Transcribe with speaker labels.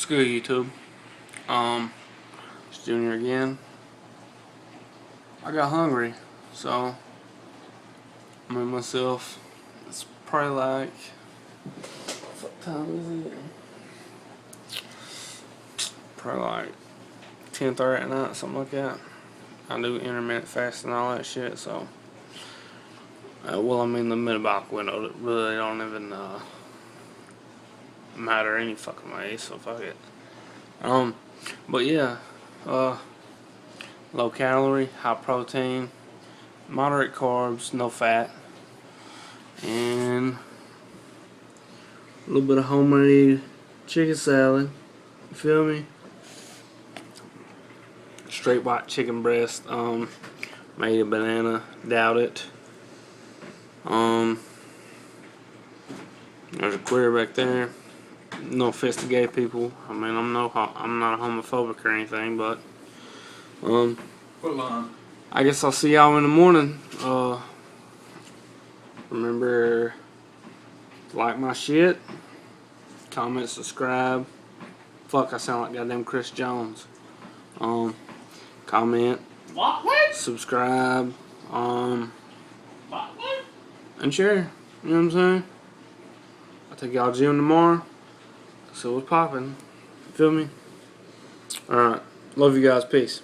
Speaker 1: What's good, YouTube? It's Junior again. I got hungry, so I made myself. It's probably like, what time is it? Probably like 10:30 at night, something like that. I do intermittent fasting and all that shit, so well, I mean the metabolic window that really don't even matter any fucking way, so fuck it. But yeah, low calorie, high protein, moderate carbs, no fat, and a little bit of homemade chicken salad. You feel me? Straight white chicken breast. Made a banana. Doubt it. There's a queer back there. No offense to gay people. I mean, I'm not homophobic or anything, but I guess I'll see y'all in the morning. Remember to like my shit, comment, subscribe. Fuck, I sound like goddamn Chris Jones. Comment, subscribe, and share. You know what I'm saying? I'll take y'all to the gym tomorrow. So what's poppin'? Feel me? Alright. Love you guys. Peace.